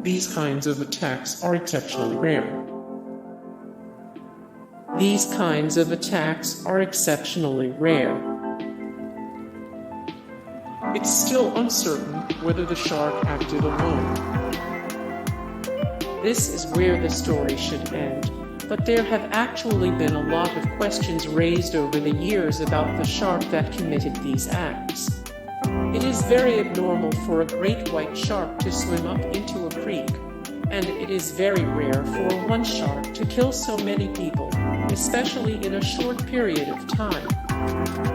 These kinds of attacks are exceptionally rare. These kinds of attacks are exceptionally rare. It's still uncertain whether the shark acted alone. This is where the story should end, but there have actually been a lot of questions raised over the years about the shark that committed these acts. It is very abnormal for a great white shark to swim up into a creek, and it is very rare for one shark to kill so many people, especially in a short period of time.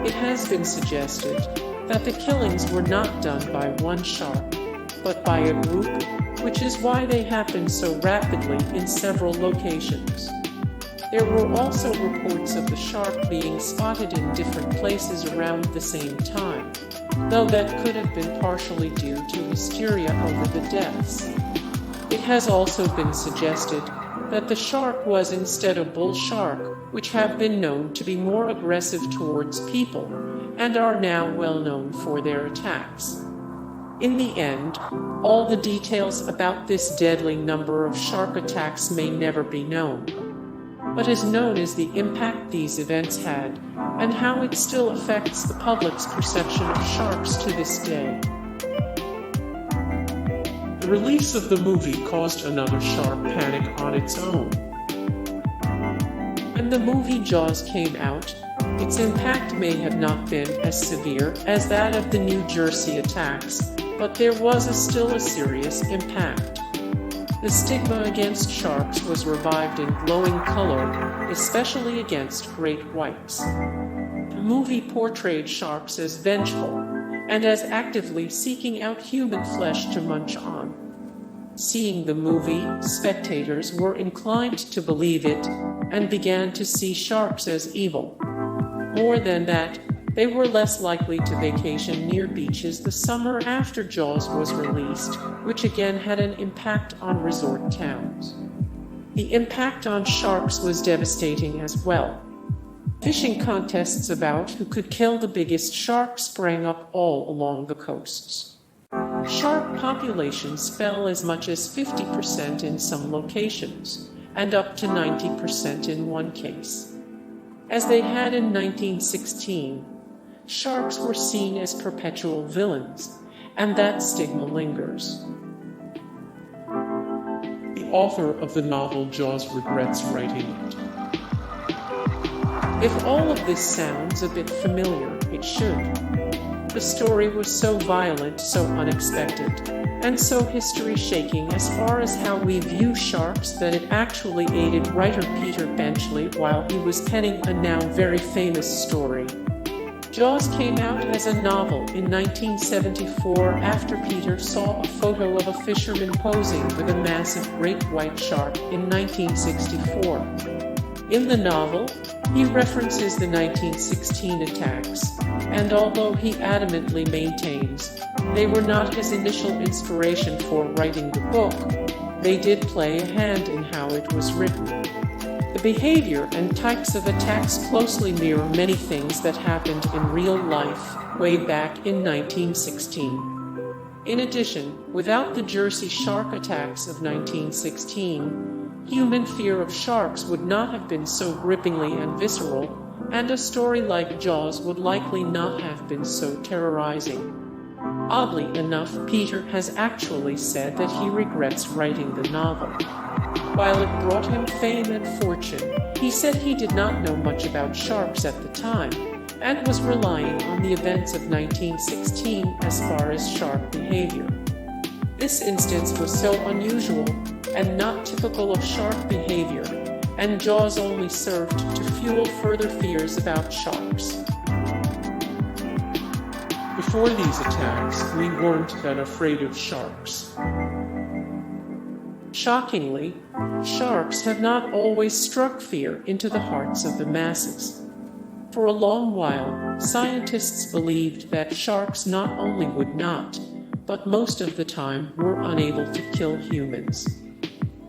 It has been suggested that the killings were not done by one shark, but by a group, which is why they happened so rapidly in several locations. There were also reports of the shark being spotted in different places around the same time, though that could have been partially due to hysteria over the deaths. It has also been suggested that the shark was instead a bull shark, which have been known to be more aggressive towards people, and are now well known for their attacks. In the end, all the details about this deadly number of shark attacks may never be known. What is known is the impact these events had, and how it still affects the public's perception of sharks to this day. The release of the movie caused another shark panic on its own. When the movie Jaws came out, its impact may have not been as severe as that of the New Jersey attacks, but there was still a serious impact. The stigma against sharks was revived in glowing color, especially against great whites. The movie portrayed sharks as vengeful, and as actively seeking out human flesh to munch on. Seeing the movie, spectators were inclined to believe it, and began to see sharks as evil. More than that, they were less likely to vacation near beaches the summer after Jaws was released, which again had an impact on resort towns. The impact on sharks was devastating as well. Fishing contests about who could kill the biggest shark sprang up all along the coasts. Shark populations fell as much as 50% in some locations, and up to 90% in one case. As they had in 1916, sharks were seen as perpetual villains, and that stigma lingers. The author of the novel Jaws regrets writing it. If all of this sounds a bit familiar, it should. The story was so violent, so unexpected, and so history-shaking as far as how we view sharks that it actually aided writer Peter Benchley while he was penning a now very famous story. Jaws came out as a novel in 1974 after Peter saw a photo of a fisherman posing with a massive great white shark in 1964. In the novel, he references the 1916 attacks, and although he adamantly maintains they were not his initial inspiration for writing the book, they did play a hand in how it was written. The behavior and types of attacks closely mirror many things that happened in real life way back in 1916. In addition, without the Jersey shark attacks of 1916, human fear of sharks would not have been so grippingly and visceral, and a story like Jaws would likely not have been so terrorizing. Oddly enough, Peter has actually said that he regrets writing the novel. While it brought him fame and fortune, he said he did not know much about sharks at the time, and was relying on the events of 1916 as far as shark behavior. This instance was so unusual and not typical of shark behavior, and Jaws only served to fuel further fears about sharks. Before these attacks, we weren't that afraid of sharks. Shockingly, sharks have not always struck fear into the hearts of the masses. For a long while, scientists believed that sharks not only would not, but most of the time were unable to kill humans.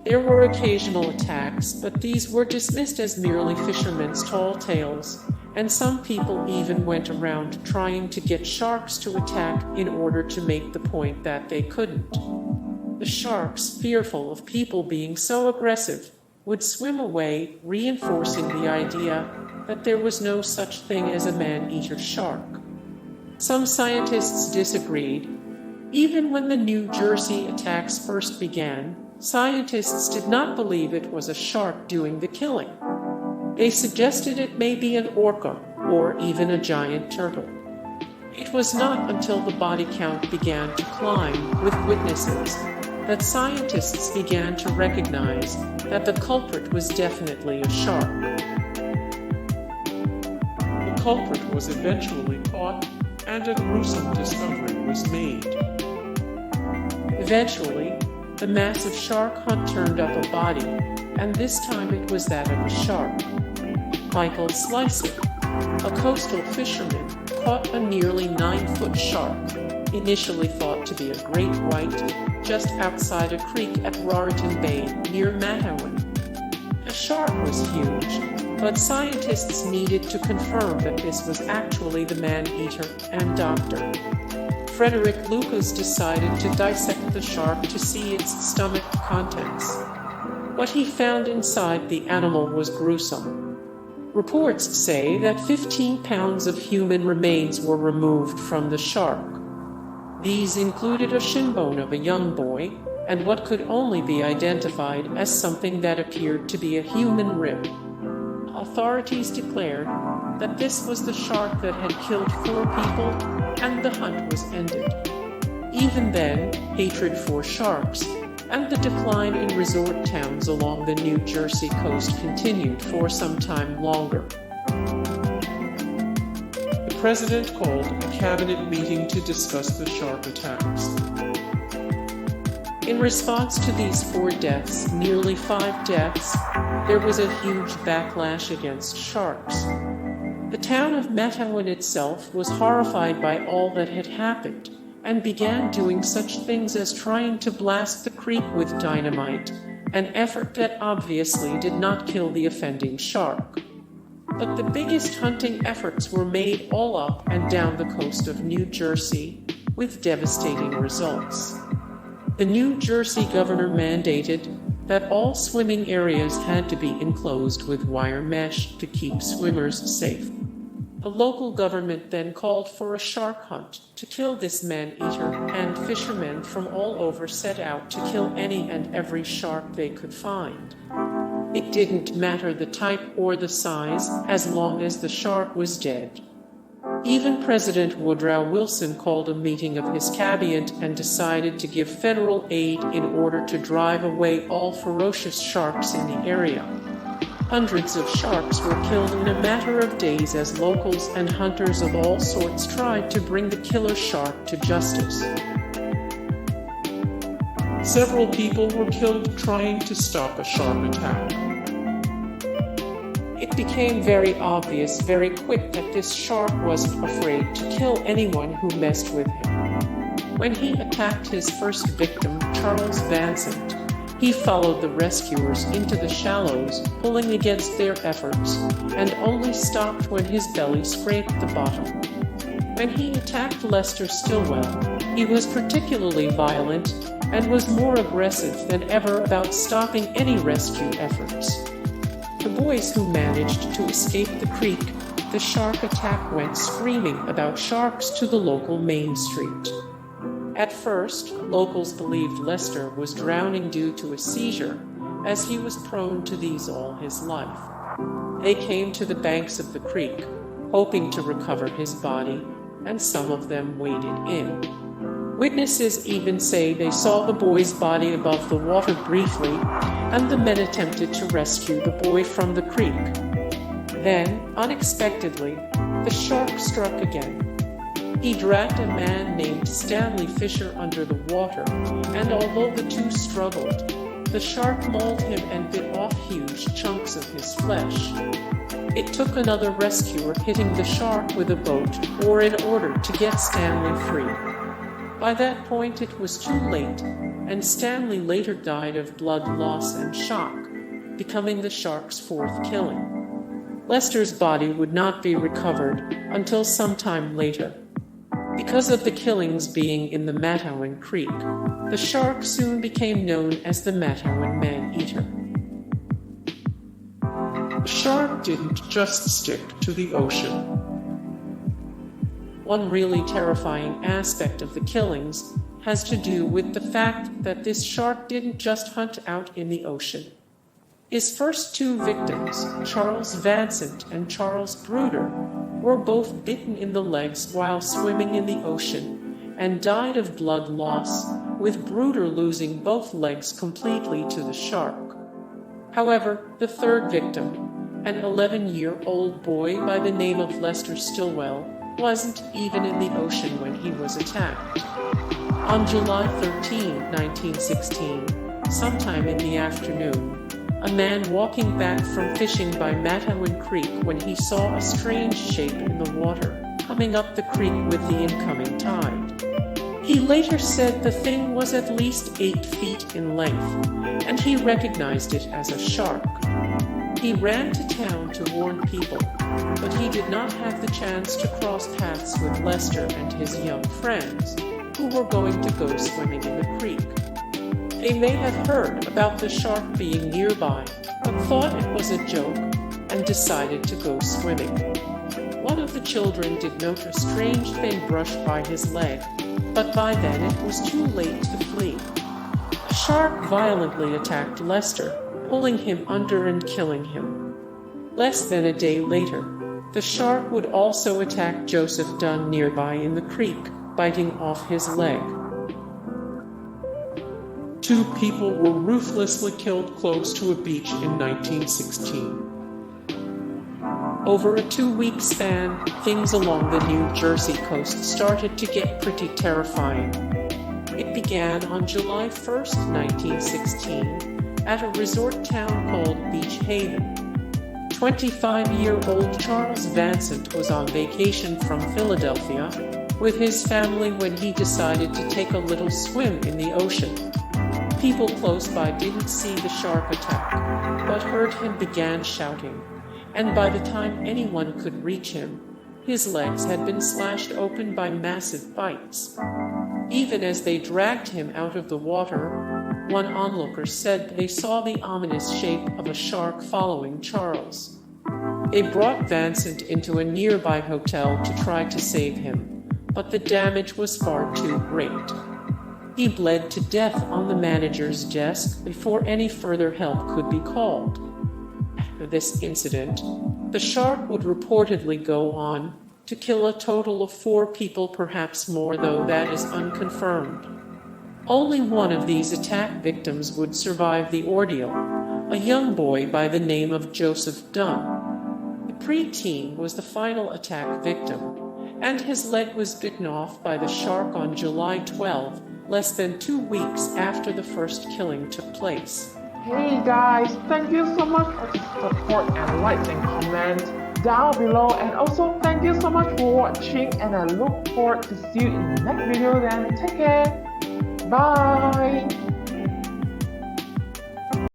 There were occasional attacks, but these were dismissed as merely fishermen's tall tales, and some people even went around trying to get sharks to attack in order to make the point that they couldn't. The sharks, fearful of people being so aggressive, would swim away, reinforcing the idea that there was no such thing as a man-eater shark. Some scientists disagreed. Even when the New Jersey attacks first began, scientists did not believe it was a shark doing the killing. They suggested it may be an orca or even a giant turtle. It was not until the body count began to climb with witnesses that scientists began to recognize that the culprit was definitely a shark. The culprit was eventually caught, and a gruesome discovery was made. Eventually, the massive shark hunt turned up a body, and this time it was that of a shark. Michael Slicer, a coastal fisherman, caught a nearly 9-foot shark, initially thought to be a great white, just outside a creek at Raritan Bay near Matawan. The shark was huge, but scientists needed to confirm that this was actually the man-eater, and Dr. Frederick Lucas decided to dissect the shark to see its stomach contents. What he found inside the animal was gruesome. Reports say that 15 pounds of human remains were removed from the shark. These included a shin bone of a young boy and what could only be identified as something that appeared to be a human rib. Authorities declared that this was the shark that had killed 4 people, and the hunt was ended. Even then, hatred for sharks and the decline in resort towns along the New Jersey coast continued for some time longer. The president called a cabinet meeting to discuss the shark attacks. In response to these 4 deaths, nearly 5 deaths, there was a huge backlash against sharks. The town of Matawan itself was horrified by all that had happened, and began doing such things as trying to blast the creek with dynamite, an effort that obviously did not kill the offending shark. But the biggest hunting efforts were made all up and down the coast of New Jersey, with devastating results. The New Jersey governor mandated that all swimming areas had to be enclosed with wire mesh to keep swimmers safe. The local government then called for a shark hunt to kill this man-eater, and fishermen from all over set out to kill any and every shark they could find. It didn't matter the type or the size, as long as the shark was dead. Even President Woodrow Wilson called a meeting of his cabinet and decided to give federal aid in order to drive away all ferocious sharks in the area. Hundreds of sharks were killed in a matter of days as locals and hunters of all sorts tried to bring the killer shark to justice. Several people were killed trying to stop a shark attack. It became very obvious very quick that this shark wasn't afraid to kill anyone who messed with him. When he attacked his first victim, Charles Vincent, he followed the rescuers into the shallows, pulling against their efforts, and only stopped when his belly scraped the bottom. When he attacked Lester Stillwell, he was particularly violent and was more aggressive than ever about stopping any rescue efforts. The boys who managed to escape the creek, the shark attack went screaming about sharks to the local Main Street. At first, locals believed Lester was drowning due to a seizure, as he was prone to these all his life. They came to the banks of the creek, hoping to recover his body, and some of them waded in. Witnesses even say they saw the boy's body above the water briefly, and the men attempted to rescue the boy from the creek. Then, unexpectedly, the shark struck again. He dragged a man named Stanley Fisher under the water, and although the two struggled, the shark mauled him and bit off huge chunks of his flesh. It took another rescuer hitting the shark with a boat oar in order to get Stanley free. By that point it was too late, and Stanley later died of blood loss and shock, becoming the shark's 4th killing. Lester's body would not be recovered until sometime later. Because of the killings being in the Matawan Creek, the shark soon became known as the Matawan man-eater. The shark didn't just stick to the ocean. One really terrifying aspect of the killings has to do with the fact that this shark didn't just hunt out in the ocean. His first two victims, Charles Vincent and Charles Bruder, were both bitten in the legs while swimming in the ocean and died of blood loss, with Bruder losing both legs completely to the shark. However, the third victim, an 11-year-old boy by the name of Lester Stillwell, wasn't even in the ocean when he was attacked. On July 13, 1916, sometime in the afternoon, a man walking back from fishing by Matawan Creek when he saw a strange shape in the water coming up the creek with the incoming tide. He later said the thing was at least 8 feet in length, and he recognized it as a shark. He ran to town to warn people, but he did not have the chance to cross paths with Lester and his young friends, who were going to go swimming in the creek. They may have heard about the shark being nearby, but thought it was a joke and decided to go swimming. One of the children did note a strange thing brush by his leg, but by then it was too late to flee. The shark violently attacked Lester, pulling him under and killing him. Less than a day later, the shark would also attack Joseph Dunn nearby in the creek, biting off his leg. 2 people were ruthlessly killed close to a beach in 1916. Over a 2-week span, things along the New Jersey coast started to get pretty terrifying. It began on July 1st, 1916, at a resort town called Beach Haven. 25-year-old Charles Vincent was on vacation from Philadelphia with his family when he decided to take a little swim in the ocean. People close by didn't see the shark attack, but heard him begin shouting, and by the time anyone could reach him, his legs had been slashed open by massive bites. Even as they dragged him out of the water, one onlooker said they saw the ominous shape of a shark following Charles. They brought Vincent into a nearby hotel to try to save him, but the damage was far too great. He bled to death on the manager's desk before any further help could be called. After this incident, the shark would reportedly go on to kill a total of 4 people, perhaps more, though that is unconfirmed. Only one of these attack victims would survive the ordeal, a young boy by the name of Joseph Dunn. The preteen was the final attack victim, and his leg was bitten off by the shark on July 12, less than 2 weeks after the first killing took place. Hey guys, thank you so much for the support and likes and comments down below, and also thank you so much for watching, and I look forward to see you in the next video. Then take care, bye.